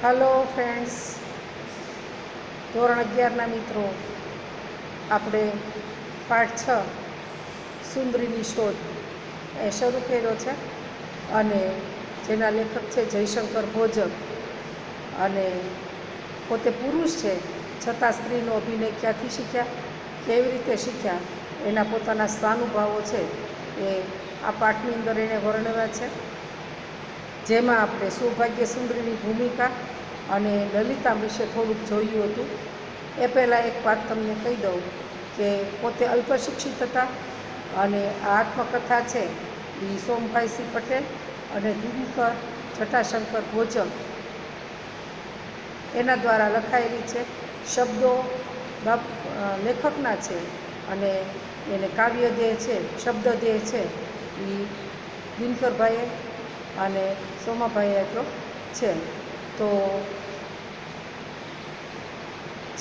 Hello friends, ધોરણ 11ના મિત્રો, આપણે પાઠ 6 સુંદરીની શોધ એ શરૂ કર્યો છે અને જેના લેખક છે જયશંકર ભોજક અને પોતે પુરુષ છે છતાં સ્ત્રીનો અભિનય ક્યાંથી શીખ્યા, કેવી રીતે શીખ્યા, એના પોતાના સ્વાનુભાવો છે એ આ પાઠની અંદર એણે વર્ણવ્યા છે. જેમાં આપણે સૌભાગ્ય સુંદરીની ભૂમિકા અને લલિતા વિશે થોડુંક જોયું હતું. એ પહેલાં એક વાત તમને કહી દઉં કે પોતે અલ્પશિક્ષિત હતા અને આ આત્મકથા છે એ સોમભાઈસિંહ પટેલ અને દિનકર જટાશંકર ભોજક એના દ્વારા લખાયેલી છે. શબ્દો લેખકના છે અને એને કાવ્ય દેહ છે, શબ્દ દેહ છે એ દિનકરભાઈએ અને સોમાભાઈ આપ્યો છે. તો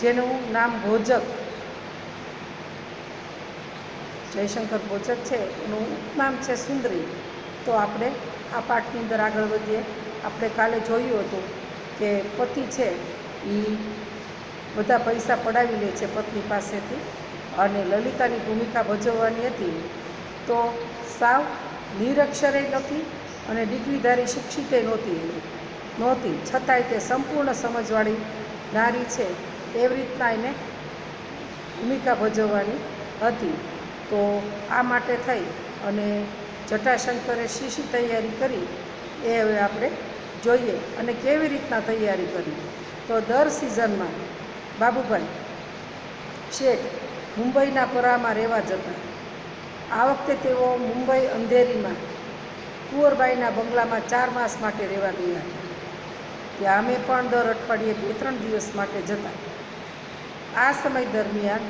જેનું નામ ભોજક, જયશંકર ભોજક છે, એનું ઉપનામ છે સુંદરી. તો આપણે આ પાઠની અંદર આગળ વધીએ. આપણે કાલે જોયું હતું કે પતિ છે એ બધા પૈસા પડાવી લે છે પત્ની પાસેથી અને લલિતાની ભૂમિકા ભજવવાની હતી. તો સાવ નિરક્ષરે નથી અને ડિગ્રીધારી શિક્ષિતે નહોતી છતાંય તે સંપૂર્ણ સમજવાળી નારી છે એવી રીતના એને ભૂમિકા ભજવવાની હતી. તો આ માટે થઈ અને જટાશંકરે શી તૈયારી કરી એ હવે આપણે જોઈએ અને કેવી રીતના તૈયારી કરી. તો દર સિઝનમાં બાબુભાઈ શેઠ મુંબઈના પરામાં રહેવા જતા. આ વખતે તેઓ મુંબઈ અંધેરીમાં કુંવરબાઈના બંગલામાં 4 માસ માટે રહેવા ગયા હતા. ત્યાં અમે પણ દર અઠવાડિયે 2-3 દિવસ માટે જતા. આ સમય દરમિયાન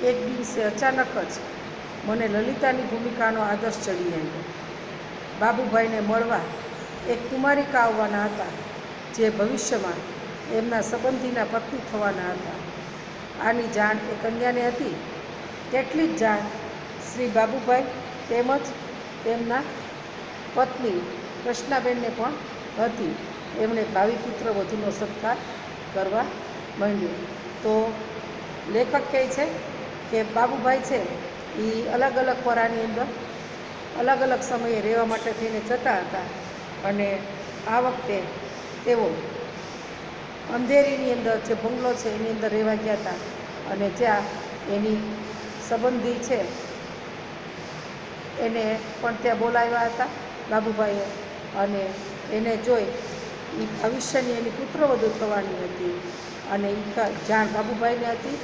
એક દિવસે અચાનક જ મને લલિતાની ભૂમિકાનો આદર્શ ચડી આવ્યો. બાબુભાઈને મળવા એક કુમારિકા આવવાના હતા જે ભવિષ્યમાં એમના સંબંધીના પત્ની થવાના હતા. આની જાણ એ કન્યાને હતી. તેટલી જ જાણ શ્રી બાબુભાઈ તેમજ તેમના પત્ની કૃષ્ણાબેનને પણ હતી. એમણે ભાવિ પુત્ર વધુનો સત્કાર કરવા માંડ્યો. તો લેખક કહે છે કે બાબુભાઈ છે એ અલગ અલગ પરાની અંદર અલગ અલગ સમયે રહેવા માટે થઈને જતા હતા અને આ વખતે તેઓ અંધેરીની અંદર જે બંગલો છે એની અંદર રહેવા ગયા હતા અને જ્યાં એની સંબંધી છે એને પણ ત્યાં બોલાવ્યા હતા બાબુભાઈએ અને એને જોઈ એ ભવિષ્યની એની પુત્રવધુ થવાની હતી અને એ જાણ બાબુભાઈને હતી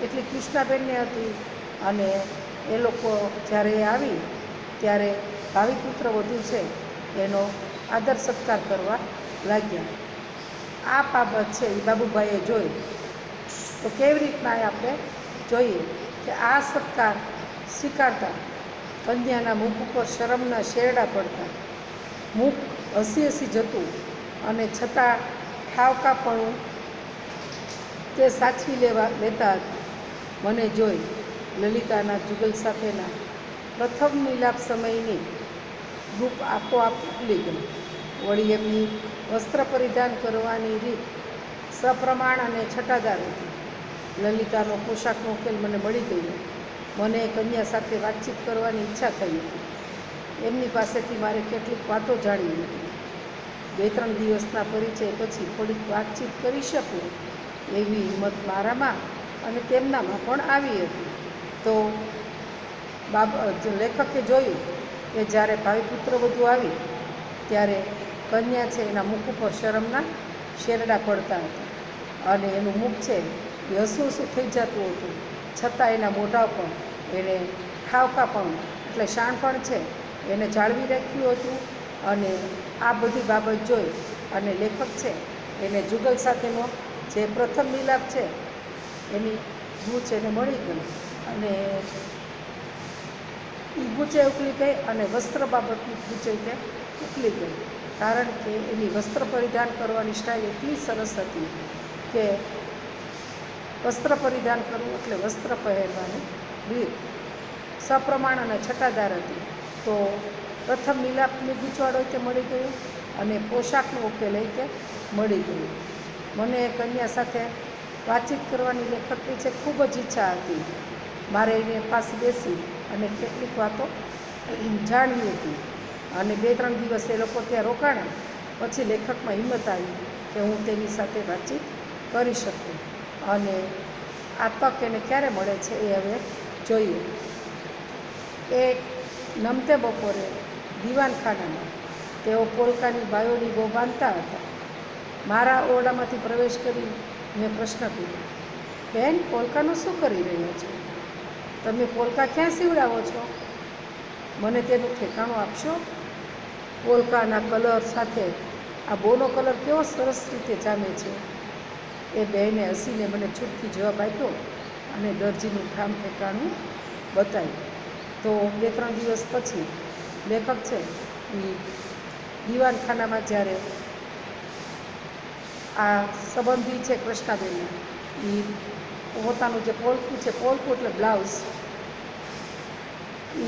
એટલી કૃષ્ણાબેનને હતી. અને એ લોકો જ્યારે આવી ત્યારે ભાવિ પુત્રવધુ છે એનો આદર સત્કાર કરવા લાગ્યા. આ બાબત છે એ બાબુભાઈએ જોઈ. તો કેવી રીતના આપણે જોઈએ કે આ સત્કાર સ્વીકારતા કન્યાના મુખ ઉપર શરમના શેરડા પડતા, મુખ હસી જતું અને છતાં ઠાવકાપણું તે સાચવી લેતા હતા. મને જોઈ લલિતાના જુગલ સાથેના પ્રથમ મિલાપ સમયની રૂપ આપોઆપ ઉકલી ગઈ. વળી એમની વસ્ત્ર પરિધાન કરવાની રીત સપ્રમાણ અને છટાદાર હતી. લલિતાનો પોશાકનો ઉકેલ મને મળી ગયો. મને કન્યા સાથે વાતચીત કરવાની ઈચ્છા થઈ હતી. એમની પાસેથી મારે કેટલીક વાતો જાણવી હતી. 2-3 દિવસના પરિચય પછી થોડીક વાતચીત કરી શકું એવી હિંમત મારામાં અને તેમનામાં પણ આવી હતી. તો લેખકે જોયું કે જ્યારે ભાવિ પુત્રવધુ આવી ત્યારે કન્યા છે એના મુખ ઉપર શરમના શેરડા પડતા હતા અને એનું મુખ છે એ હસું થઈ જતું હતું. છતાં એના મોઢા પર એણે ઠાવકાપણું એટલે શાણપણ છે એને જાળવી રાખ્યું હતું. અને આ બધી બાબત જોઈ અને લેખક છે એને જુગલ સાથેનો જે પ્રથમ મિલાપ છે એની ગૂંચ એને મળી ગઈ અને એ ગૂંચે ઉકલી ગઈ અને વસ્ત્ર બાબતની ગૂંચે તે ઉકલી ગઈ. કારણ કે એની વસ્ત્ર પરિધાન કરવાની સ્ટાઇલ એટલી સરસ હતી કે વસ્ત્ર પરિધાન કરવું એટલે વસ્ત્ર પહેરવાની રીત સપ્રમાણ અને છટાદાર હતી. તો પ્રથમ મિલાપની ગૂંચવાડો તે મળી ગયું અને પોશાકનો ઉકેલ તે મળી ગયું. મને એ કન્યા સાથે વાતચીત કરવાની લેખકની છે ખૂબ જ ઈચ્છા હતી. મારે એને પાસે બેસી અને કેટલીક વાતો જાણવી હતી. અને 2-3 દિવસ એ લોકો ત્યાં રોકાણા. પછી લેખકમાં હિંમત આવી કે હું તેની સાથે વાતચીત કરી શકું. અને આ તક એને ક્યારે મળે છે એ હવે જોઈએ. એ નમતે બપોરે દીવાનખાનામાં તેઓ પોલકાની બાયોની બહુ બાંધતા હતા. મારા ઓરડામાંથી પ્રવેશ કરી મેં પ્રશ્ન કર્યો, બેન, પોલકાનું શું કરી રહ્યા છો? તમે પોલકા ક્યાં સીવડાવો છો? મને તેનું ઠેકાણું આપશો? પોલકાના કલર સાથે આ બોનો કલર કેવો સરસ રીતે જામે છે. એ બહેને હસીને મને છૂટથી જવાબ આપ્યો અને દરજીનું ઠામ ઠેકાણું બતાવ્યું. તો 2-3 દિવસ પછી લેખક છે એ દીવાનખાનામાં જ્યારે આ સંબંધી છે કૃષ્ણાબેન, એ પોતાનું જે પોલકું છે, પોલકું એટલે બ્લાઉઝ, એ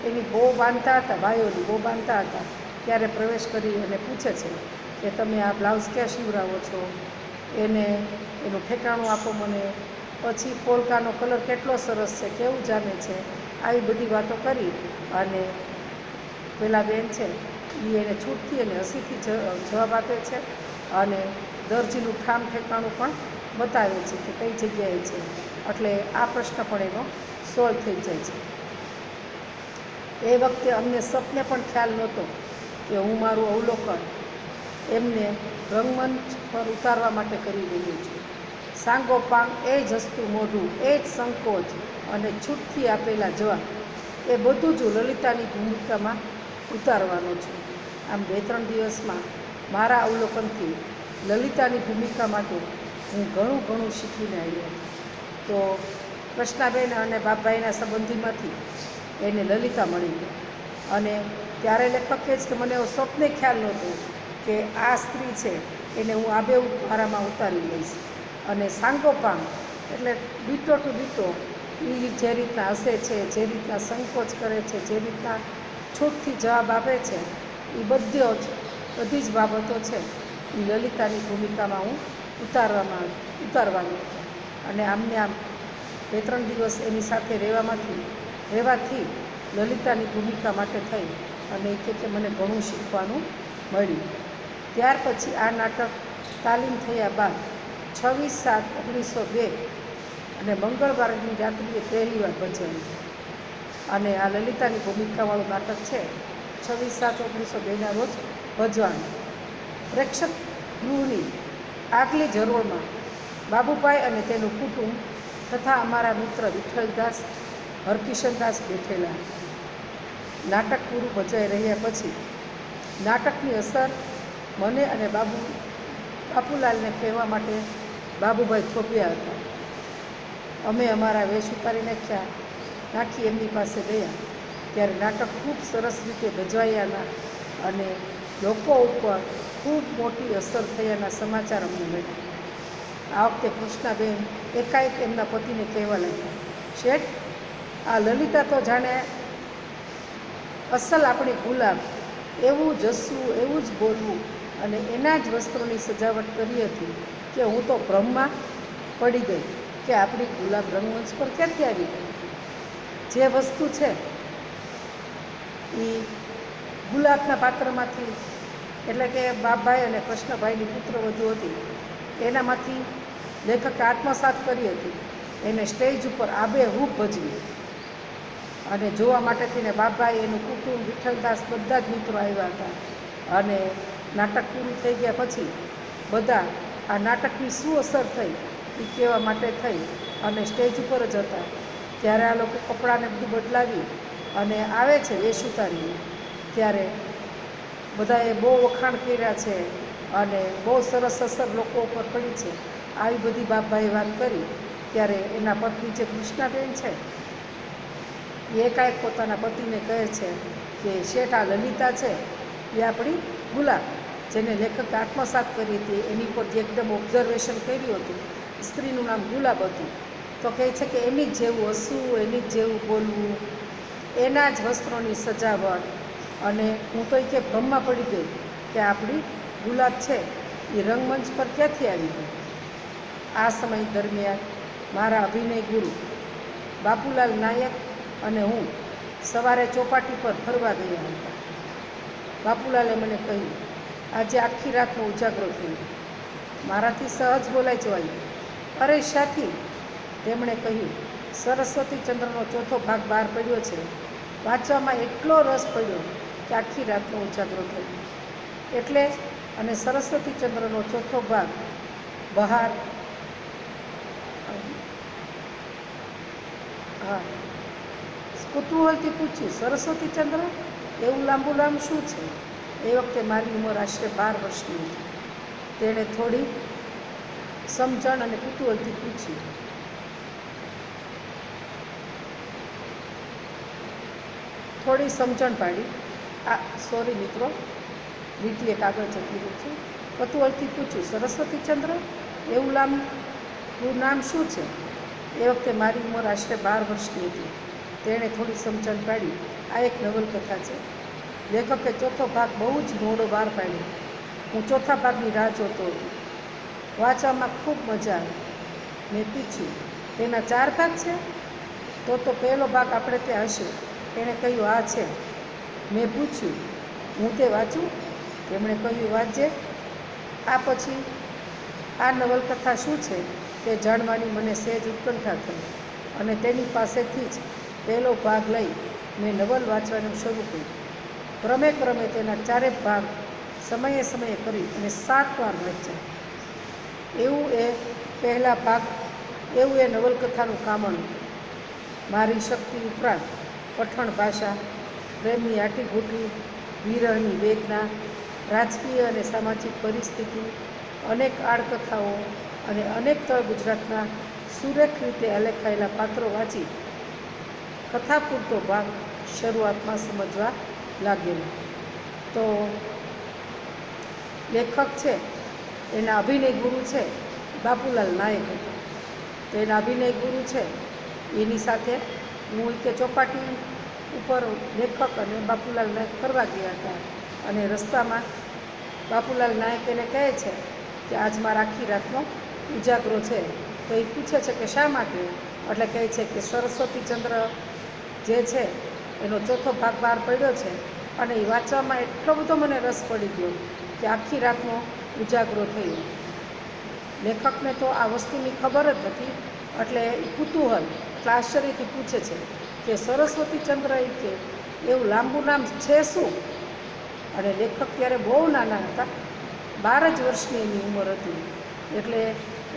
એની બહુ બાંધતા હતા, બાયોની બહુ બાંધતા હતા, ત્યારે પ્રવેશ કરી અને પૂછે છે કે તમે આ બ્લાઉઝ ક્યાં સીવડાવો છો? એનું ઠેકાણું આપો મને. પછી પોલકાનો કલર કેટલો સરસ છે, કેવું જામે છે, આવી બધી વાતો કરી અને પેલા બેન છે એ એને છૂટથી અને હસીથી જવાબ આપે છે અને દરજીનું ઠામ ઠેકાણું પણ બતાવે છે કે કઈ જગ્યાએ છે. એટલે આ પ્રશ્ન પણ એનો સોલ્વ થઈ જાય છે. એ વખતે અમને સપને પણ ખ્યાલ નહોતો કે હું મારું અવલોકન એમને રંગમંચ પર ઉતારવા માટે કરી રહ્યું છું. સાંગોપાંગ એ જ હસતું મોઢું, એ જ સંકોચ અને છૂટથી આપેલા જવાબ, એ બધું જ લલિતાની ભૂમિકામાં ઉતારવાનું છું. આમ 2-3 દિવસમાં મારા અવલોકનથી લલિતાની ભૂમિકા માટે હું ઘણું શીખીને આવી હતી. તો કૃષ્ણાબેન અને બાપભાઈના સંબંધીમાંથી એને લલિતા મળી ગઈ. અને ત્યારે લેખક કહે છે કે મને એવો સ્વપ્ને ખ્યાલ નહોતો કે આ સ્ત્રી છે એને હું આબેહૂબ મારામાં ઉતારી લઈશ. અને સાંગોપાંગ એટલે ડીટો ટુ ડીટો, એ જે રીતના હસે છે, જે રીતના સંકોચ કરે છે, જે રીતના છૂટથી જવાબ આપે છે, એ બધી જ બાબતો છે એ લલિતાની ભૂમિકામાં હું ઉતારવાની હતી. અને આમને આમ 2-3 દિવસ એની સાથે રહેવાથી લલિતાની ભૂમિકા માટે થઈ અને એ કે મને ઘણું શીખવાનું મળ્યું. ત્યાર પછી આ નાટક તાલીમ થયા બાદ 26/7/1902 અને મંગળવારની રાત્રિએ પહેલીવાર ભજવ્યું. અને આ લલિતાની ભૂમિકાવાળું નાટક છે 26/7/1902ના રોજ ભજવાનું. પ્રેક્ષક ગૃહની આગલી જરોળમાં બાબુભાઈ અને તેનું કુટુંબ તથા અમારા મિત્ર વિઠ્ઠલદાસ, હરકિશનદાસ બેઠેલા. નાટક પૂરું ભજાઈ રહ્યા પછી નાટકની અસર મને અને બાપુલાલને કહેવા માટે બાબુભાઈ થોભ્યા હતા. અમે અમારા વેશ ઉતારી નાખી એમની પાસે ગયા. ત્યારે નાટક ખૂબ સરસ રીતે ભજવાયાના અને લોકો ઉપર ખૂબ મોટી અસર થયાના સમાચાર અમને મળ્યા. આ વખતે કૃષ્ણાબેન એકાએક એમના પતિને કહેવા લાગ્યા, શેઠ, આ લલિતા તો જાણે અસલ આપણી ગુલાબ, એવું જ હસવું, એવું જ બોલવું અને એના જ વસ્ત્રોની સજાવટ કરી હતી કે હું તો ભ્રમમાં પડી ગઈ કે આપણી ગુલાબ રંગમંચ પર ક્યાંથી આવી ગઈ. જે વસ્તુ છે એ ગુલાબના પાત્રમાંથી, એટલે કે બાપભાઈ અને કૃષ્ણભાઈની પુત્રવધુ હતી, એનામાંથી લેખકે આત્મસાત કરી હતી. એને સ્ટેજ ઉપર આબેહૂબ ભજવી. અને જોવા માટે થઈને બાપભાઈ, એનું કુટુંબ, વિઠ્ઠલદાસ, બધા જ મિત્રો આવ્યા હતા. અને નાટક પૂરું થઈ ગયા પછી બધા આ નાટકની શું અસર થઈ એ કહેવા માટે થઈ અને સ્ટેજ ઉપર જ હતા. ત્યારે આ લોકો કપડાને બધું બદલાવી અને આવે છે વેશ ઉતારીને, ત્યારે બધાએ બહુ વખાણ કર્યા છે અને બહુ સરસ અસર લોકો ઉપર પડી છે. આવી બધી બાપભાઈએ વાત કરી. ત્યારે એના પત્ની જે કૃષ્ણાબેન છે એ એકાએક પોતાના પતિને કહે છે કે શેઠ, આ લલિતા છે એ આપણી ગુલાબ, જેને લેખકે આત્મસાત કરી હતી, એની પર જે એકદમ ઓબ્ઝર્વેશન કર્યું હતું, સ્ત્રીનું નામ ગુલાબ હતું. તો કહે છે કે એની જ જેવું હસવું, એની જ જેવું બોલવું, એના જ વસ્ત્રોની સજાવટ. અને હું તો કે ભ્રમમાં પડી ગઈ કે આપણી ગુલાબ છે એ રંગમંચ પર ક્યાંથી આવી ગઈ? આ સમય દરમિયાન મારા અભિનય ગુરુ બાપુલાલ નાયક અને હું સવારે ચોપાટી પર ફરવા ગયા હતા. બાપુલાલે મને કહ્યું, આજે આખી રાતનો ઉજાગરો થયો. મારાથી સહજ બોલાઈ જવાયું. અરે સાથી, તેમણે કહ્યું, સરસ્વતી ચંદ્રનો ચોથો ભાગ બહાર પડ્યો છે. વાંચવામાં એટલો રસ પડ્યો કે આખી રાતનો ઉજાગરો થયો. એટલે અને સરસ્વતી ચંદ્રનો ચોથો ભાગ બહાર કુતૂહલથી પૂછ્યું, સરસ્વતી ચંદ્ર એવું લાંબુ નામ શું છે? એ વખતે મારી ઉંમર આશરે 12 વર્ષની હતી. તેણે થોડી સમજણ અને કુતૂહલથી પૂછ્યું. થોડી સમજણ પાડી. સોરી મિત્રો, લીટી એક આગળ જતી રહી છું. કુતૂહલથી પૂછ્યું, સરસ્વતી ચંદ્ર એવું લાંબુ નામ શું છે? એ વખતે મારી ઉંમર આશરે 12 વર્ષની હતી. તેણે થોડી સમજણ પાડી. આ એક નવલકથા છે. લેખકે ચોથો ભાગ બહુ જ મોડો બહાર પાડ્યો. હું ચોથા ભાગની રાહ જોતો હતો. વાંચવામાં ખૂબ મજા આવી. મેં પૂછ્યું, તેના 4 ભાગ છે? તો પહેલો ભાગ આપણે ત્યાં હશે. તેણે કહ્યું, આ છે. મેં પૂછ્યું, હું તે વાંચું? તેમણે કહ્યું, વાંચજે. આ પછી આ નવલકથા શું છે તે જાણવાની મને સહેજ ઉત્કંઠા થઈ અને તેની પાસેથી જ પહેલો ભાગ લઈ મેં નવલ વાંચવાનું શરૂ કર્યું. ક્રમે ક્રમે તેના 4 ભાગ સમયે સમયે કરી અને 7 વાર વાંચ્યા. એવું એ નવલકથાનું કામણ. મારી શક્તિ ઉપરાંત પઠણ ભાષા, પ્રેમની આટીઘૂટી, વિરહની વેદના, રાજકીય અને સામાજિક પરિસ્થિતિ, અનેક આડકથાઓ અને અનેક તળ ગુજરાતના સુરેખ રીતે આલેખાયેલા પાત્રો વાંચી કથા પૂરતો ભાગ શરૂઆતમાં સમજવા લાગેલો. તો લેખક છે એના અભિનય ગુરુ છે બાપુલાલ નાયક. તો એના અભિનય ગુરુ છે એની સાથે હું કે ચોપાટી ઉપર લેખક અને બાપુલાલ નાયક ફરવા ગયા હતા. અને રસ્તામાં બાપુલાલ નાયક એને કહે છે કે આજ મારા આખી રાતનો ઉજાગરો છે. તો એ પૂછે છે કે શા માટે? એટલે કહે છે કે સરસ્વતી ચંદ્ર જે છે એનો ચોથો ભાગ બહાર પડ્યો છે અને એ વાંચવામાં એટલો બધો મને રસ પડી ગયો કે આખી રાતનો ઉજાગરો થયો. લેખકને તો આ વસ્તુની ખબર જ નથી. એટલે એ કુતૂહલ એટલે આશ્ચર્યથી પૂછે છે કે સરસ્વતી ચંદ્ર એ કે એવું લાંબુ નામ છે શું? અને લેખક ત્યારે બહુ નાના હતા, 12 જ વર્ષની એની ઉંમર હતી. એટલે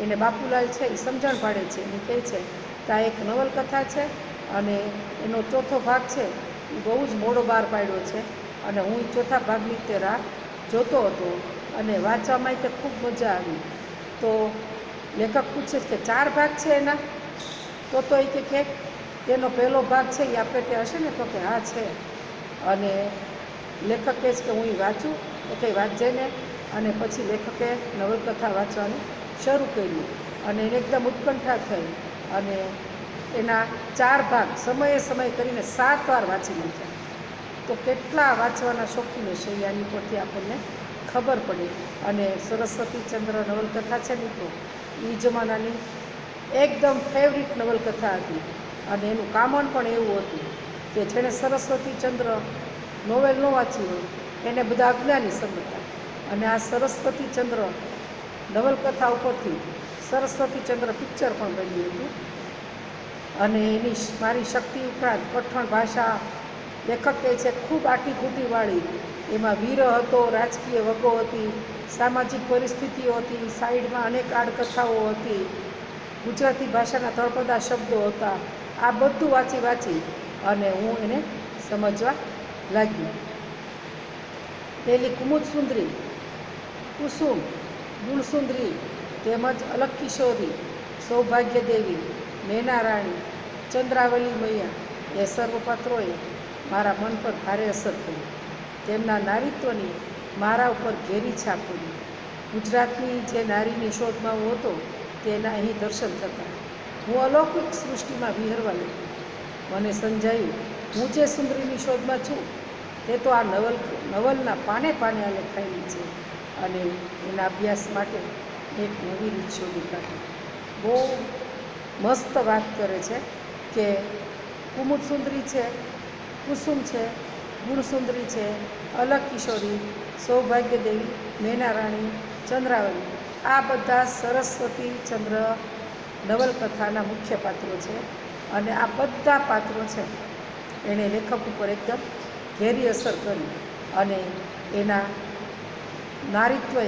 એને બાપુલાલ છે એ સમજણ પાડે છે. એને કહે છે કે આ એક નવલકથા છે અને એનો ચોથો ભાગ છે એ બહુ જ મોડો બહાર પાડ્યો છે અને હું ચોથા ભાગની તે રાહ જોતો હતો અને વાંચવામાં તે ખૂબ મજા આવી. તો લેખક પૂછે કે 4 ભાગ છે એના? તો એ કે તેનો પહેલો ભાગ છે એ આપણે ત્યાં હશે ને? તો કે હા છે. અને લેખક કહે છે કે હું એ વાંચું? તો કંઈ વાંચજે ને. અને પછી લેખકે નવલકથા વાંચવાનું શરૂ કર્યું અને એને એકદમ ઉત્કંઠા થઈ અને એના 4 ભાગ સમયે કરીને 7 વાર વાંચી નાખ્યા. તો કેટલા વાંચવાના શોખીનો છે આની પરથી આપણને ખબર પડે. અને સરસ્વતી ચંદ્ર નવલકથા છે મિત્રો, એ જમાનાની એકદમ ફેવરિટ નવલકથા હતી. અને એનું કામણ પણ એવું હતું કે જેણે સરસ્વતી ચંદ્ર નોવેલ ન વાંચી હોય એને બધા અજ્ઞાની સમજતા. અને આ સરસ્વતી ચંદ્ર નવલકથા ઉપરથી સરસ્વતી ચંદ્ર પિક્ચર પણ બન્યું હતું. અને એની મારી શક્તિ ઉપરાંત પઠણ ભાષા લેખક કહે છે ખૂબ આટીઘૂટીવાળી. એમાં વીર હતો, રાજકીય વગો હતી, સામાજિક પરિસ્થિતિઓ હતી, સાઈડમાં અનેક આડકથાઓ હતી, ગુજરાતી ભાષાના તળપદા શબ્દો હતા. આ બધું વાંચી અને હું એને સમજવા લાગી. પેલી કુમુદ સુંદરી, કુસુમ, ગુણસુંદરી તેમજ અલગ કિશોરી, સૌભાગ્ય દેવી, મેના રાણી, ચંદ્રાવલી મૈયા એ સર્વ પાત્રોએ મારા મન પર ભારે અસર કરી. તેમના નારીત્વની મારા ઉપર ઘેરી છાપ પડી. ગુજરાતની જે નારીની શોધમાં હું હતો તેના અહીં દર્શન થતાં હું અલૌકિક સૃષ્ટિમાં વિહરવા લાગી. મને સમજાયું હું જે સુંદરીની શોધમાં છું તે તો આ નવલના પાને પાને આ લખાયેલી છે. અને એના અભ્યાસ માટે એક નવી રીત શોધી કાઢી. બહુ મસ્ત વાત કરે છે કે કુમુદસુંદરી છે, કુસુમ છે, ગુણસુંદરી છે, અલક કિશોરી, સૌભાગ્યદેવી, મેનારાણી, ચંદ્રાવલી, આ બધા સરસ્વતી ચંદ્ર નવલકથાના મુખ્ય પાત્રો છે. અને આ બધા પાત્રો છે એણે લેખક ઉપર એકદમ ઘેરી અસર કરી અને એના નારીત્વએ,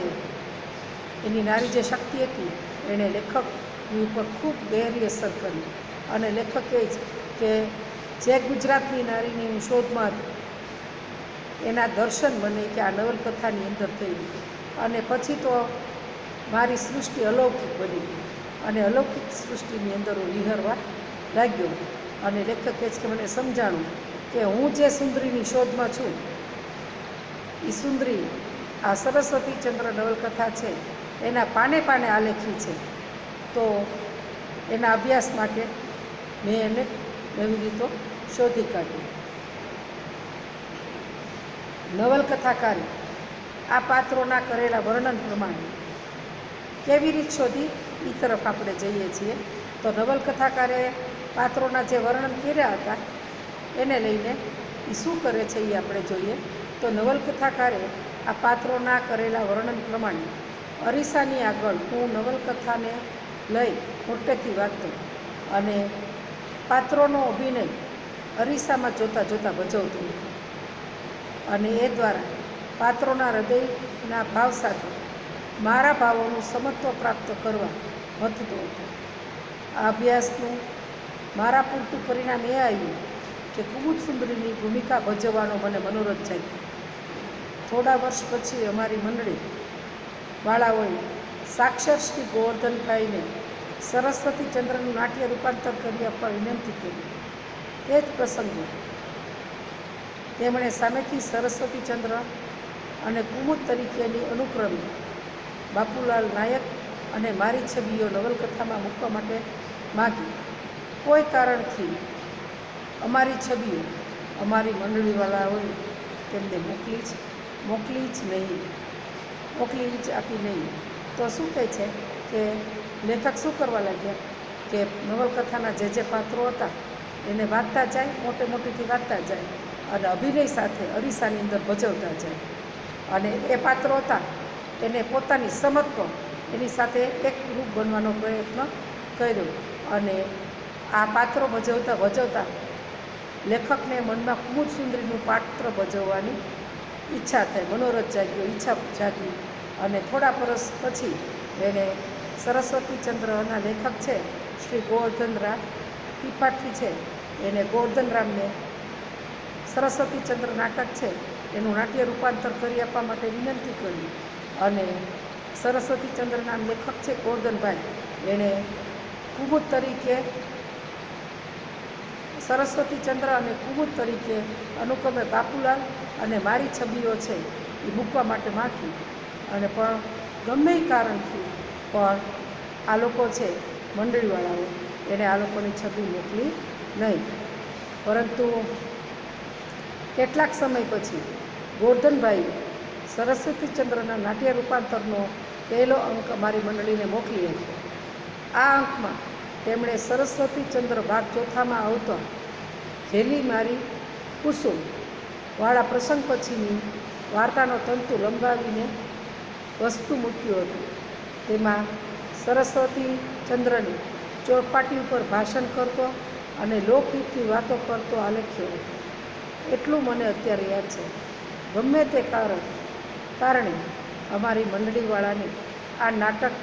એની નારી જે શક્તિ હતી એણે લેખકની ઉપર ખૂબ ગહેરી અસર કરી. અને લેખક કહે છે કે જે ગુજરાતની નારીની શોધમાં એના દર્શન મને કે આ નવલકથાની અંદર થયું. અને પછી તો મારી સૃષ્ટિ અલૌકિક બની અને અલૌકિક સૃષ્ટિની અંદર હું વિહરવા લાગ્યો. અને લેખક કહે છે કે મને સમજાણું કે હું જે સુંદરીની શોધમાં છું એ સુંદરી આ સરસ્વતી ચંદ્ર નવલકથા છે એના પાને પાને આલેખી છે. તો એના અભ્યાસ માટે મેં એને નવી રીતો શોધી કાઢી. નવલકથાકારે આ પાત્રોના કરેલા વર્ણન પ્રમાણે કેવી રીત શોધી એ તરફ આપણે જઈએ છીએ. તો નવલકથાકારે પાત્રોના જે વર્ણન કર્યા હતા એને લઈને એ શું કરે છે એ આપણે જોઈએ. તો નવલકથાકારે આ પાત્રોના કરેલા વર્ણન પ્રમાણે અરીસાની આગળ હું નવલકથાને લઈ મોટેથી વાંચતો અને પાત્રોનો અભિનય અરીસામાં જોતાં જોતાં ભજવતો હતો અને એ દ્વારા પાત્રોના હૃદયના ભાવ સાથે મારા ભાવોનું સમત્વ પ્રાપ્ત કરવા મથતો હતો. આ અભ્યાસનું મારા પૂરતું પરિણામ એ આવ્યું કે કુમુદસુંદરીની ભૂમિકા ભજવવાનો મને મનોરથ જાગ્યો. થોડા વર્ષ પછી અમારી મંડળી વાળાઓએ સાક્ષર શ્રી ગોવર્ધનભાઈને સરસ્વતી ચંદ્રનું નાટ્ય રૂપાંતર કરી આપવા વિનંતી કરી. તે જ પ્રસંગે તેમણે સામેથી સરસ્વતી ચંદ્ર અને કુમુદ તરીકેની અનુક્રમે બાપુલાલ નાયક અને મારી છબીઓ નવલકથામાં મૂકવા માટે માગી. કોઈ કારણથી અમારી છબીઓ અમારી મંડળીવાળાઓએ તેમને મોકલી જ આપી નહીં. તો શું કહે છે કે લેખક શું કરવા લાગ્યા કે નવલકથાના જે પાત્રો હતા એને વાંચતા જાય, મોટેથી વાંચતા જાય અને અભિનય સાથે અરીસાની અંદર ભજવતા જાય. અને એ પાત્રો હતા એને પોતાની સમત્વ એની સાથે એક રૂપ બનવાનો પ્રયત્ન કર્યો. અને આ પાત્રો ભજવતા લેખકને મનમાં કુમુદસુંદરીનું પાત્ર ભજવવાની ઈચ્છા થઈ, મનોરથ જાગ્યો, ઈચ્છા જાગી. અને થોડા વર્ષ પછી એણે સરસ્વતી ચંદ્રના લેખક છે શ્રી ગોવર્ધનરામ ત્રિપાઠી છે, એને ગોવર્ધનરામને સરસ્વતી ચંદ્ર નાટક છે એનું નાટ્ય રૂપાંતર કરી આપવા માટે વિનંતી કરી. અને સરસ્વતી ચંદ્રના લેખક છે ગોવર્ધનભાઈ, એણે કુમુદ તરીકે સરસ્વતી ચંદ્ર અને કુમુદ તરીકે અનુક્રમે બાપુલાલ અને મારી છબીઓ છે એ મૂકવા માટે માગી. અને પણ ગમે એ કારણથી પણ આ લોકો છે મંડળીવાળાઓ એને આ લોકોની છબી મોકલી નહીં. પરંતુ કેટલાક સમય પછી ગોવર્ધનભાઈ સરસ્વતી ચંદ્રના નાટ્ય રૂપાંતરનો પહેલો અંક અમારી મંડળીને મોકલી આપ્યો. આ અંકમાં તેમણે સરસ્વતી ચંદ્ર ભાગ ચોથામાં આવતો ઘેલી મારી કુસુમ વાળા પ્રસંગ પછીની વાર્તાનો તંતુ લંબાવીને વસ્તુ મૂક્યું હતું. તેમાં સરસ્વતી ચંદ્રની ચોપાટી ઉપર ભાષણ કરતો અને લોકહિતની વાતો કરતો આલેખ્યો હતો. એટલું મને અત્યારે યાદ છે. ગમે તે કારણે અમારી મંડળીવાળાને આ નાટક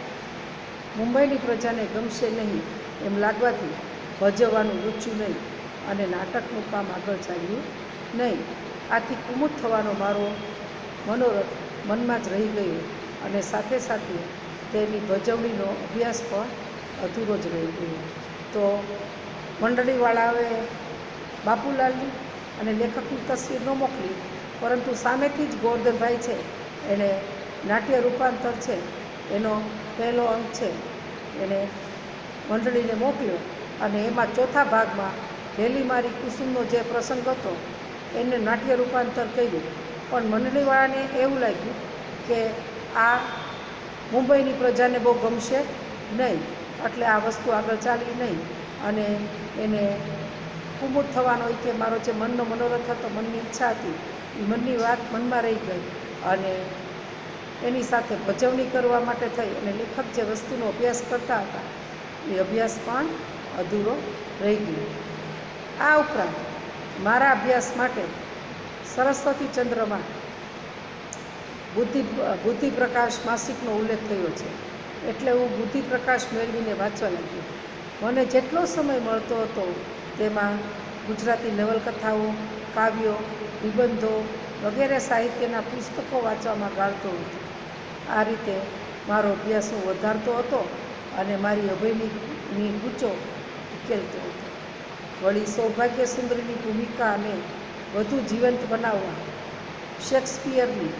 મુંબઈની પ્રજાને ગમશે નહીં એમ લાગવાથી ભજવવાનું રૂચ્યું નહીં અને નાટકનું કામ આગળ ચાલ્યું નહીં. આથી કુમુદ થવાનો મારો મનોરથ મનમાં જ રહી ગયો અને સાથે સાથે તેની ભજવણીનો અભ્યાસ પણ અધૂરો જ રહી ગયો. તો મંડળીવાળાઓએ બાપુલાલની અને લેખકની તસવીર ન મોકલી, પરંતુ સામેથી જ ગોવર્ધનભાઈ છે એણે નાટ્ય રૂપાંતર છે એનો પહેલો અંક છે એણે મંડળીને મોકલ્યો. અને એમાં ચોથા ભાગમાં ઘેલી મારી કુસુમનો જે પ્રસંગ હતો એને નાટ્ય રૂપાંતર કર્યું. પણ મંડળીવાળાને એવું લાગ્યું કે આ મુંબઈની પ્રજાને બહુ ગમશે નહીં, એટલે આ વસ્તુ આગળ ચાલી નહીં અને એને કુમુદ થવાનો હોય કે મારો જે મનનો મનોરથ હતો, મનની ઈચ્છા હતી, એ મનની વાત મનમાં રહી ગઈ અને એની સાથે ભજવણી કરવા માટે થઈ અને લેખક જે વસ્તુનો અભ્યાસ કરતા હતા એ અભ્યાસ પણ અધૂરો રહી ગયો. આ ઉપરાંત મારા અભ્યાસ માટે સરસ્વતી ચંદ્રમાં બુદ્ધિ પ્રકાશ માસિકનો ઉલ્લેખ થયો છે, એટલે હું બુદ્ધિ પ્રકાશ મેળવીને વાંચવા લાગી. મને જેટલો સમય મળતો હતો તેમાં ગુજરાતી નવલકથાઓ, કાવ્યો, નિબંધો વગેરે સાહિત્યના પુસ્તકો વાંચવામાં ગાળતો હતો. આ રીતે મારો અભ્યાસ હું વધારતો હતો અને મારી અભયની ગૂંચો ઉકેલતો હતો. વળી સૌભાગ્ય સુંદરીની ભૂમિકાને વધુ જીવંત બનાવવા શેક્સપિયરની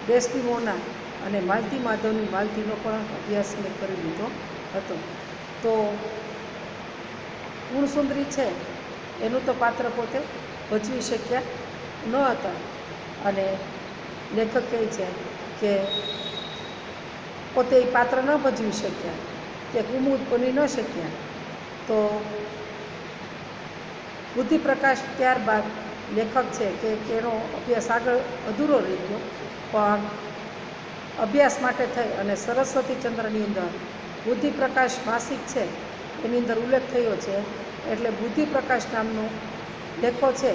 ડેસ્ટિમોના અને માલતી માધવની માલતીનો પણ અભ્યાસ મેં કરી લીધો હતો. તો ગુણસુંદરી છે એનું તો પાત્ર પોતે ભજવી શક્યા ન હતા અને લેખક કહે છે કે પોતે એ પાત્ર ન ભજવી શક્યા કે કુમુદ બની ન શક્યા. તો બુદ્ધિ પ્રકાશ ત્યારબાદ લેખક છે કે એનો અભ્યાસ આગળ અધૂરો રહી ગયો, પણ અભ્યાસ માટે થઈ અને સરસ્વતી ચંદ્રની અંદર બુદ્ધિ પ્રકાશ માસિક છે એની અંદર ઉલ્લેખ થયો છે, એટલે બુદ્ધિ પ્રકાશ નામનો લેખો છે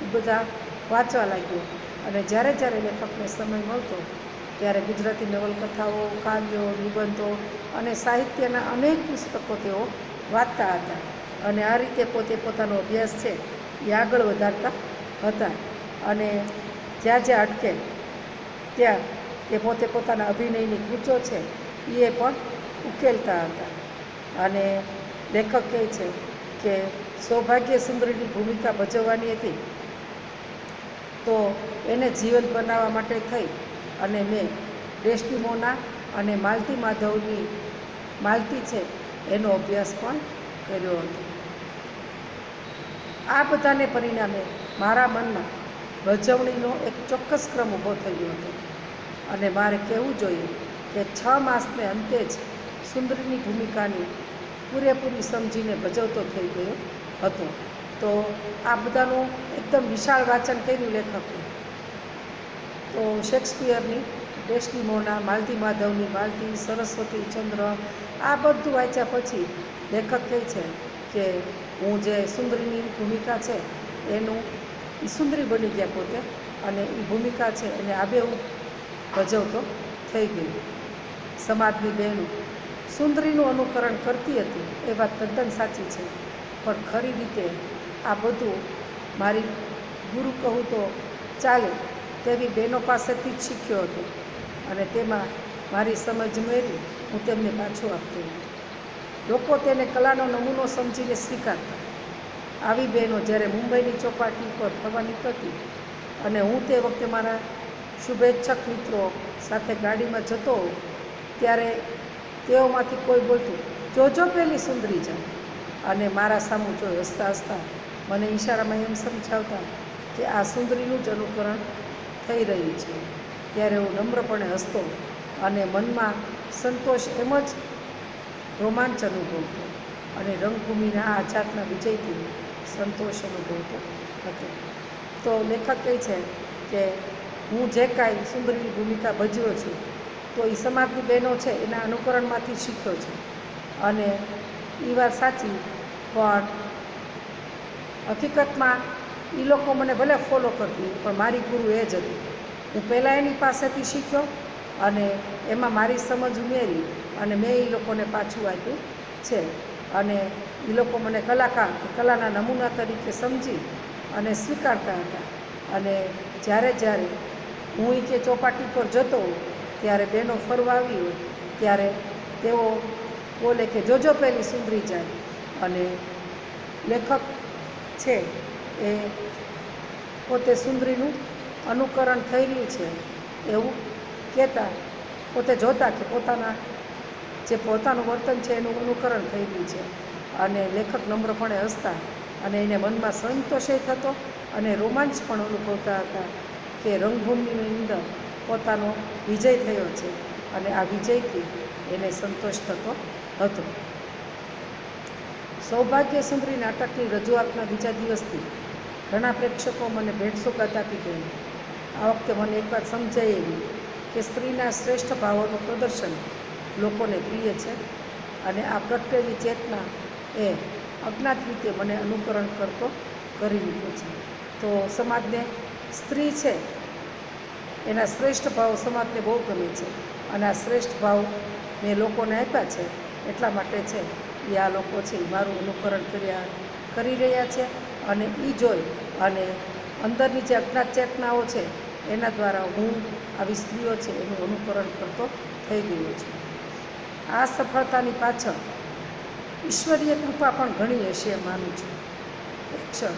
એ બધા વાંચવા લાગ્યો અને જ્યારે જ્યારે લેખકને સમય મળતો ત્યારે ગુજરાતી નવલકથાઓ, કાવ્યો, નિબંધો અને સાહિત્યના અનેક પુસ્તકો તેઓ વાંચતા હતા અને આ રીતે પોતે પોતાનો અભ્યાસ છે એ આગળ વધારતા હતા અને જ્યાં જ્યાં અટકે ત્યાં એ પોતે પોતાના અભિનયની ગૂંચો છે એ પણ ઉકેલતા હતા. અને લેખક કહે છે કે સૌભાગ્ય સુંદરીની ભૂમિકા ભજવવાની હતી તો એને જીવંત બનાવવા માટે થઈ અને મેં ડેસ્ટિમોના અને માલતી માધવની માલતી છે એનો અભ્યાસ પણ કર્યો હતો. આ બધાને પરિણામે મારા મનમાં ભજવણીનો એક ચોક્કસ ક્રમ ઊભો થયો હતો અને મારે કહેવું જોઈએ કે 6 માસને અંતે જ સુંદરીની ભૂમિકાની પૂરેપૂરી સમજીને ભજવતો થઈ ગયો હતો. તો આ બધાનું એકદમ વિશાળ વાંચન કર્યું લેખકે. તો શેક્સપિયરની ડેસ્ટિમોના, માલતી માધવની માલતી, સરસ્વતી ચંદ્ર આ બધું વાંચ્યા પછી લેખક કહે છે કે હું જે સુંદરીની ભૂમિકા છે એનું એ સુંદરી બની ગયા પોતે અને એ ભૂમિકા છે એને આબેહૂબ ભજવતો થઈ ગયું. સમાજની બહેનો સુંદરીનું અનુકરણ કરતી હતી એ વાત તદ્દન સાચી છે, પણ ખરી રીતે આ બધું મારી ગુરુ કહું તો ચાલે તેવી બહેનો પાસેથી જ શીખ્યો હતો અને તેમાં મારી સમજ મેળવી હું તેમને પાછું આપતો હતો. લોકો તેને કલાનો નમૂનો સમજીને સ્વીકારતા. આવી બહેનો જ્યારે મુંબઈની ચોપાટી પર ફરવા નીકળતી અને હું તે વખતે મારા શુભેચ્છક મિત્રો સાથે ગાડીમાં જતો ત્યારે તેઓમાંથી કોઈ બોલતું, જોજો પેલી સુંદરી જાય, અને મારા સામું જોઈ હસતા હસતા મને ઈશારામાં એમ સમજાવતા કે આ સુંદરીનું જ અનુકરણ થઈ રહ્યું છે. ત્યારે હું નમ્રપણે હસતો અને મનમાં સંતોષ એમ જ રોમાંચ અનુભવતો અને રંગભૂમિના આ જાતના વિજયથી સંતોષ અનુભવતો હતો. તો લેખક કહે છે કે હું જે કાંઈ સુંદરીની ભૂમિકા ભજવ્યો છું તો એ સમાજની બહેનો છે એના અનુકરણમાંથી શીખ્યો છું અને એ વાત સાચી, પણ હકીકતમાં એ લોકો મને ભલે ફોલો કરતી પણ મારી ગુરુ એ જ હતી. હું પહેલાં એની પાસેથી શીખ્યો અને એમાં મારી સમજ ઉમેરી અને મેં એ લોકોને પાછું આપ્યું છે અને એ લોકો મને કલાકાર કલાના નમૂના તરીકે સમજી અને સ્વીકારતા હતા. અને જ્યારે જ્યારે હું એ કે ચોપાટી પર જતો ત્યારે બહેનો ફરવા આવી હોય ત્યારે તેઓ બોલે કે જોજો પેલી સુંદરી જાય, અને લેખક છે એ પોતે સુંદરીનું અનુકરણ થઈ રહ્યું છે એવું કહેતા, પોતે જોતા કે પોતાનું વર્તન છે એનું અનુકરણ થઈ રહ્યું છે અને લેખક નમ્રપણે હસતા અને એને મનમાં સંતોષ થતો અને રોમાંચ પણ અનુભવતા હતા કે રંગભૂમિની અંદર પોતાનો વિજય થયો છે અને આ વિજયથી એને સંતોષ થતો હતો. સૌભાગ્ય સુંદરી નાટકની રજૂઆતના બીજા દિવસથી ઘણા પ્રેક્ષકો મને ભેટ સોગાદ આપી ગયા. આ વખતે મને એક વાત સમજાય એવી કે સ્ત્રીના શ્રેષ્ઠ ભાવોનું પ્રદર્શન લોકોને પ્રિય છે અને આ પ્રગટેલી ચેતના એ અજ્ઞાત રીતે મને અનુકરણ કરતો કરી લીધો છે. તો સમાજને સ્ત્રી છે એના શ્રેષ્ઠ ભાવ સમાજને બહુ ગમે છે અને આ શ્રેષ્ઠ ભાવ મેં લોકોને આપ્યા છે એટલા માટે છે એ આ લોકો છે એ મારું અનુકરણ કરી રહ્યા છે અને એ જોઈ અને અંદરની જે અજ્ઞાત ચેતનાઓ છે એના દ્વારા હું આવી સ્ત્રીઓ છે એનું અનુકરણ કરતો થઈ ગયો છું. આ સફળતાની પાછળ ઈશ્વરીય કૃપા પણ ઘણી હશે માનું છું. એક ક્ષણ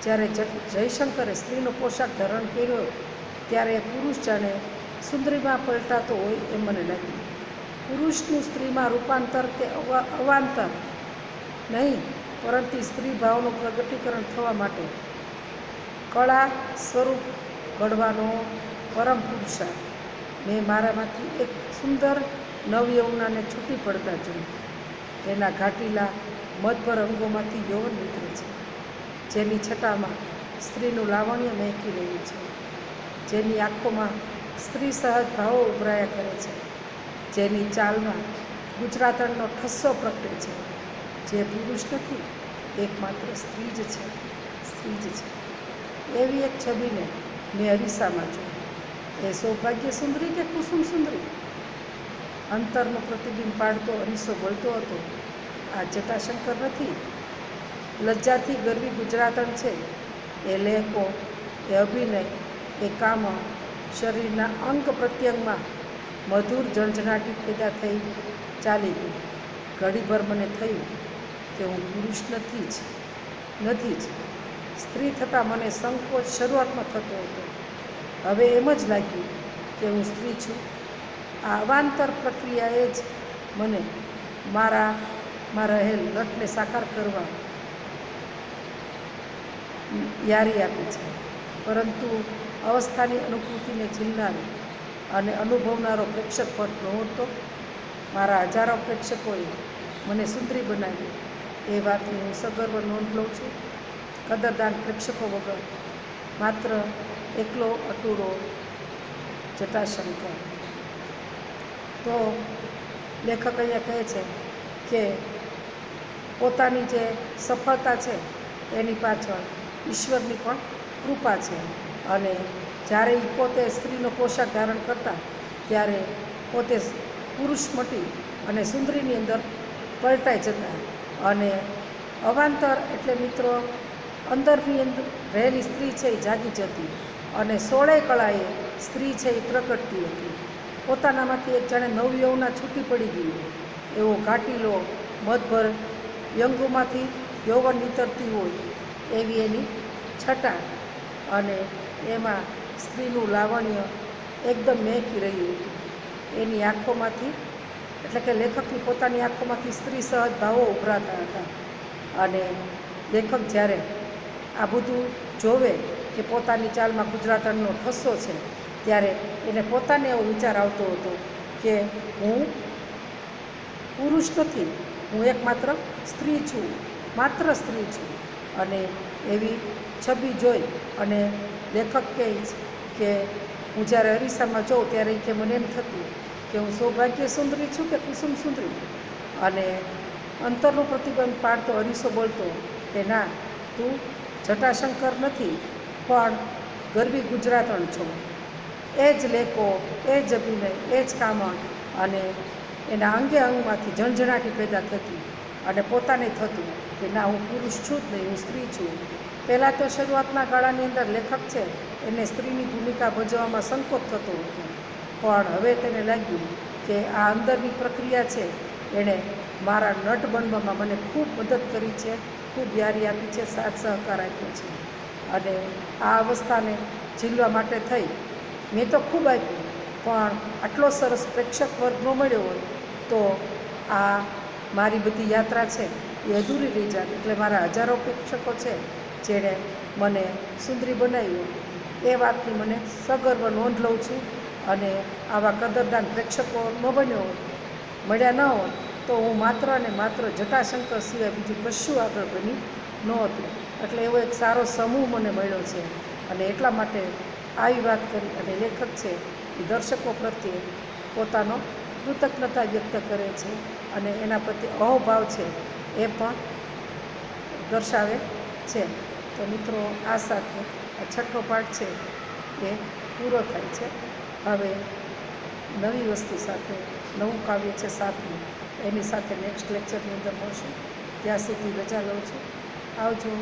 જ્યારે જયશંકરે સ્ત્રીનો પોશાક ધારણ કર્યો ત્યારે પુરુષ જાણે સુંદરીમાં પલટાતો હોય એમ મને લાગ્યું. પુરુષનું સ્ત્રીમાં રૂપાંતર કે અવાંતર નહીં, પરંતુ સ્ત્રી ભાવનું પ્રગટીકરણ થવા માટે કળા સ્વરૂપ ઘડવાનો પરમ પુરુષાર્થ મેં મારામાંથી એક સુંદર નવયૌવનાને છૂટી પડતા જોયું. તેના ઘાટીલા મધભર અંગોમાંથી યૌવન નીકળે છે, જેની છટામાં સ્ત્રીનું લાવણ્ય મહેકી રહ્યું છે, જેની આંખોમાં સ્ત્રી સહજ ભાવો ઉભરાયા કરે છે, જેની ચાલમાં ગુજરાતણનો ઠસ્સો પ્રગટે છે, જે પુરુષ નથી એકમાત્ર સ્ત્રી જ છે, સ્ત્રી જ છે. એવી એક છબીને મેં અરીસામાં જોઈ. એ સૌભાગ્ય સુંદરી કે કુસુમ સુંદરી? અંતરનું પ્રતિબિંબ પાડતો અરીસો બોલતો હતો, આ જટાશંકર નથી. લજ્જાથી ગરવી ગુજરાતણ છે. એ લહેકો, એ અભિનય, એ કામ શરીરના અંગ પ્રત્યંગમાં મધુર ઝણઝણાટી પેદા થઈ ચાલી ગઈ. ઘડીભર મને થયું કે હું પુરુષ નથી જ. સ્ત્રી થતાં મને સંકોચ શરૂઆતમાં થતો હતો. હવે એમ જ લાગ્યું કે હું સ્ત્રી છું. આ અવાંતર પ્રક્રિયાએ જ મને મારામાં રહેલ લટને સાકાર કરવા યારી આપી છે. પરંતુ અવસ્થાની અનુભૂતિને ઝીલનારી અને અનુભવનારો પ્રેક્ષક વર્ગ નહોતો. મારા હજારો પ્રેક્ષકોએ મને સુંદરી બનાવી એ વાતની હું સગર્વ નોંધ લઉં છું. કદરદાન પ્રેક્ષકો વગર માત્ર એકલો અટૂળો જટાશંકર. તો લેખક અહીંયા કહે છે કે પોતાની જે સફળતા છે એની પાછળ ઈશ્વરની પણ કૃપા છે અને જ્યારે એ પોતે સ્ત્રીનો પોશાક ધારણ કરતા ત્યારે પોતે પુરુષ મટી અને સુંદરીની અંદર પલટાઈ જતા અને અવાંતર એટલે મિત્રો અંદરની અંદર રહેલી સ્ત્રી છે એ જાગી જતી અને 16 કળાએ સ્ત્રી છે એ પ્રગટતી હતી. પોતાનામાંથી એક જાણે નવયૌવના છૂટી પડી ગયું એવો ઘાટીલો મધભર યંગોમાંથી યૌવન નીતરતી હોય એવી એની છટા અને એમાં સ્ત્રીનું લાવણ્ય એકદમ મહેકી રહ્યું હતું. એની આંખોમાંથી એટલે કે લેખકની પોતાની આંખોમાંથી સ્ત્રી સહજ ભાવો ઉભરાતા હતા અને લેખક જ્યારે આ બધું જોવે કે પોતાની ચાલમાં ગુજરાતણનો ઠસ્સો છે ત્યારે એને પોતાને એવો વિચાર આવતો હતો કે હું પુરુષ નથી, હું એકમાત્ર સ્ત્રી છું, માત્ર સ્ત્રી છું. અને એવી છબી જોઈ અને લેખક કહે કે હું જ્યારે અરીસામાં જોઉં ત્યારે કે મને એમ થતું કે હું સૌભાગ્ય સુંદરી છું કે કુસુમ સુંદરી. અને અંતરનું પ્રતિબંધ પાડતો અરીસો બોલતો કે ના, તું જટાશંકર નથી પણ ગરવી ગુજરાતણ છો. એ જ લેકો, એ જ અભિનય, એ જ કામણ અને એના અંગે અંગમાંથી ઝણઝણાટી પેદા થતી અને પોતાને થતું કે ના, હું પુરુષ છું જ નહીં, હું સ્ત્રી છું. પહેલાં તો શરૂઆતના ગાળાની અંદર લેખક છે એને સ્ત્રીની ભૂમિકા ભજવવામાં સંકોચ થતો હતો, પણ હવે તેને લાગ્યું કે આ અંદરની પ્રક્રિયા છે એણે મારા નટ બનવામાં મને ખૂબ મદદ કરી છે, ખૂબ યારી આપી છે, સાથ સહકાર આપ્યો છે. અને આ અવસ્થાને ઝીલવા માટે થઈ મેં તો ખૂબ આપ્યું, પણ આટલો સરસ પ્રેક્ષક વર્ગ ન મળ્યો હોય તો આ મારી બધી યાત્રા છે એ અધૂરી રહી જાય. એટલે મારા હજારો પ્રેક્ષકો છે જેણે મને સુંદરી બનાવ્યું એ વાતની મને સગર્વ નોંધ લઉં છું અને આવા કદરદાન પ્રેક્ષકો ન બન્યો મળ્યા ન હોત તો હું માત્ર ને માત્ર જટાશંકર સિવાય બીજું કશું આગળ બની નહોતું. એટલે એવો એક સારો સમૂહ મને મળ્યો છે અને એટલા માટે આવી વાત કરી. અને લેખક છે એ દર્શકો પ્રત્યે પોતાનો કૃતજ્ઞતા વ્યક્ત કરે છે અને એના પ્રત્યે અહોભાવ છે એ પણ દર્શાવે છે. તો મિત્રો, આ સાથે આ 6ઠ્ઠો પાઠ છે એ પૂરો થાય છે. હવે નવી વસ્તુ સાથે નવું કાવ્ય છે 7મું, એની સાથે નેક્સ્ટ લેક્ચરની અંદર મળશું. ત્યાં સુધી રજા લઉં છું. આવજો.